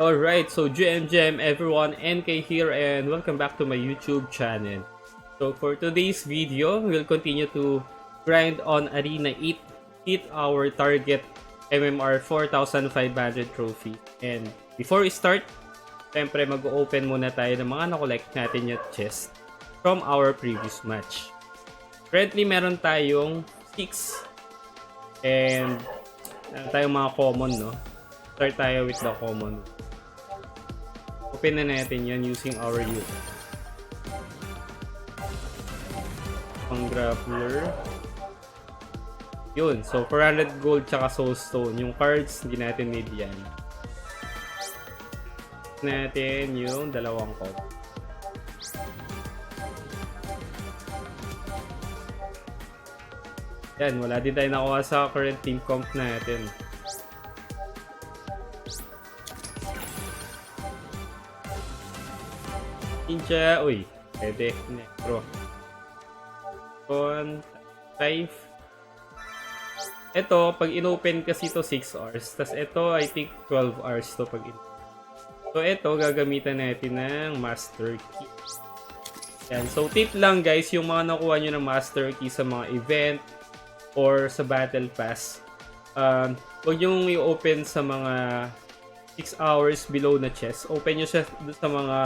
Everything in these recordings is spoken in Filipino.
Alright, so GMGM everyone, NK here and welcome back to my YouTube channel. So for today's video, we'll continue to grind on Arena 8, hit our target MMR 4,500 trophy. And before we start, syempre mag-open muna tayo ng mga na-collect natin yung chest from our previous match. Currently meron tayong 6 and tayong mga common, no? Start tayo with the common. Open na natin yan using our youth. Pang grappler. Yun. So, 400 gold tsaka soul stone. Yung cards, hindi natin need yan. Natin yung dalawang code. Yan. Wala din tayo nakuha sa current team comp natin. Ninja, uy, pwede, necro. Con, life. Ito, pag inopen kasi to 6 hours. Tas ito, I think 12 hours to pag inopen. So ito, gagamitan natin ng master key. Yan. So tip lang guys, yung mga nakuha nyo ng master key sa mga event or sa battle pass, huwag nyo i-open sa mga 6 hours below na chest. Open nyo siya sa mga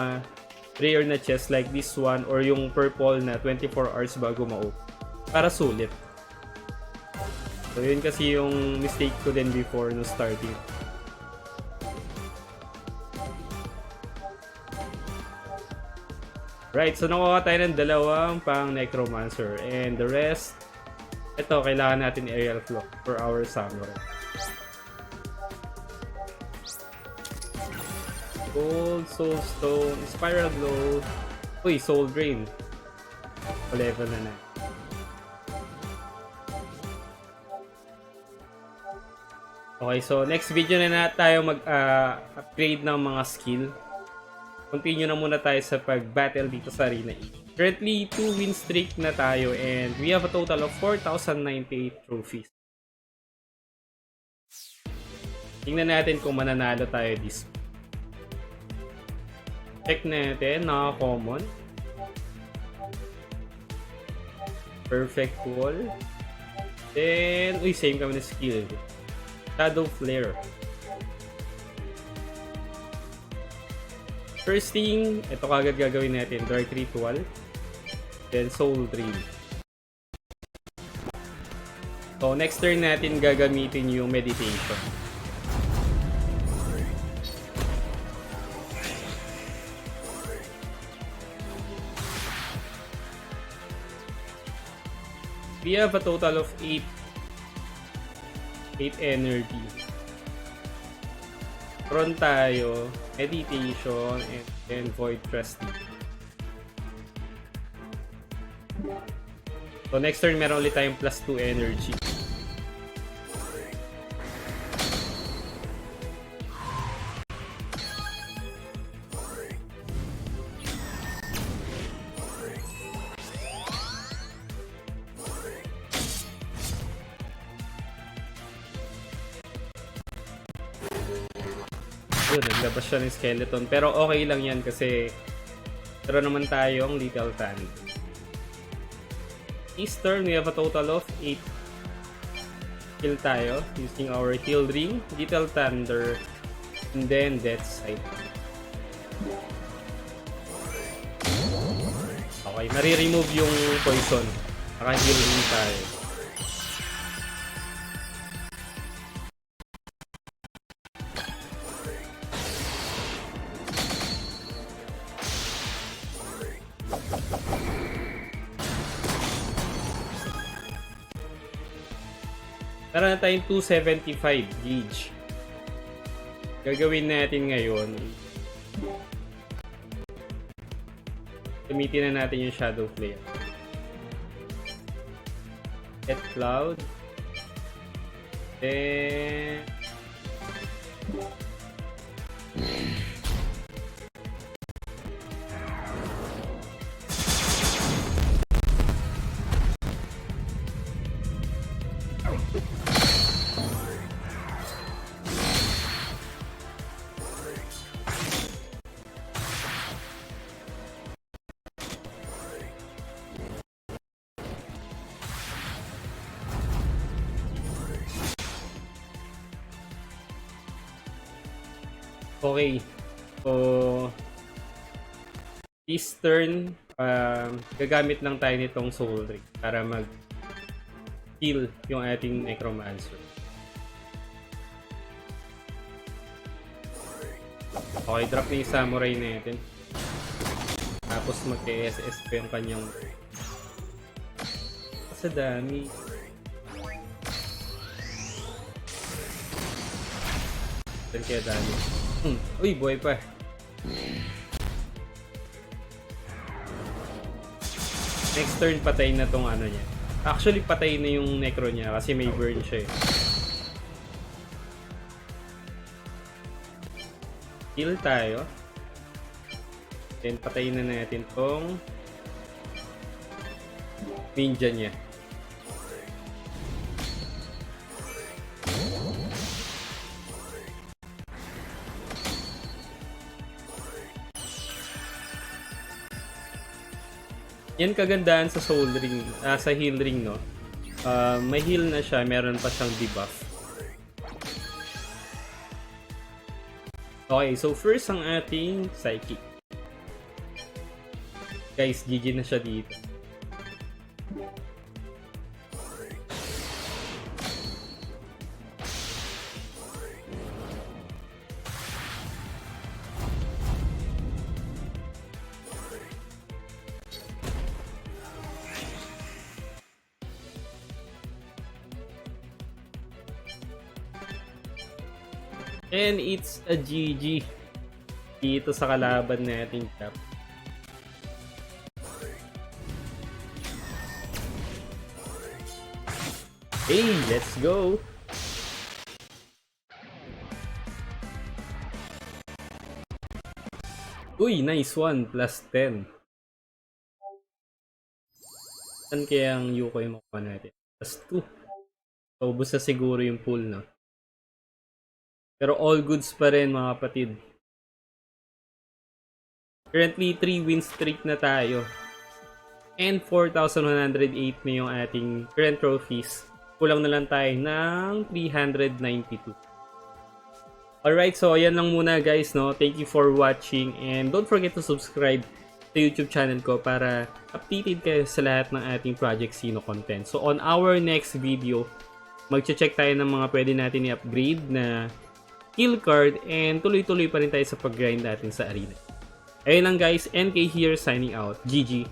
rare na chest like this one or yung purple na 24 hours bago ma-open para sulit. So yun kasi yung mistake ko din before no starting. Right, so nakuha tayo ng dalawang pang necromancer and the rest, ito kailangan natin aerial flow for our samurai. Gold, soul stone, spiral glow. Uy, soul drain. Level na. Okay, so next video na tayo mag-upgrade ng mga skill. Continue na muna tayo sa pag-battle dito sa Arena 8. Currently, 2 win streak na tayo and we have a total of 4,098 trophies. Tingnan natin kung mananalo tayo this week. Check natin, naka-common. Perfect wall. Then, uy, same kami na skill. Shadow Flare. First thing, ito kagad gagawin natin. Dark Ritual. Then, Soul Dream. So, next turn natin gagamitin yung Meditation. We have a total of 8 energy. Tron tayo, meditation, and void trusting. So next turn meron ulit tayong plus 2 energy. Yun, naglabas siya ng skeleton. Pero okay lang yan kasi meron naman tayong Lethal Thunder. This turn, we have a total of 8 kill tayo using our Heal Ring, Lethal Thunder, and then Death Sight. Okay, nare-remove yung poison. Naka-heal ring tayo. Meron na tayong 275 gauge. Gagawin natin ngayon, gamitin na natin yung Shadow Flare. Get Cloud. Then Okay. So, this turn, gagamit lang tayo nitong Soul Ring para mag-heal yung ating Necromancer. Okay, drop na yung Samurai natin. Tapos mag-SS pa yung kanyang... Sa dami. Saan kaya dami? Uy, buhay pa. Next turn, patay na tong ano niya. Actually, patay na yung necro niya kasi may burn siya eh. Heal tayo. Then, patayin na natin tong ninja niya. Yan kagandahan sa Soul Ring, sa Heal Ring, no? May heal na siya, meron pa siyang debuff. Okay, so first ang ating Psychic. Guys, GG na siya dito. And it's a GG dito sa kalaban natin, Cap. Hey, let's go! Uy, nice one! Plus 10. Saan kaya ang Yukoi yung makuha natin? Plus 2. So, ubos na siguro yung pool, no? Pero all goods pa rin, mga kapatid. Currently, 3 win streak na tayo. And 4,108 na yung ating current trophies. Kulang na lang tayo ng 392. Alright, so ayan lang muna guys, no? Thank you for watching. And don't forget to subscribe sa YouTube channel ko para updated kayo sa lahat ng ating Project Sino content. So on our next video, magche-check tayo ng mga pwede natin i-upgrade na kill card and tuloy-tuloy pa rin tayo sa pag-grind natin sa arena. Ayun lang guys, NK here signing out. GG!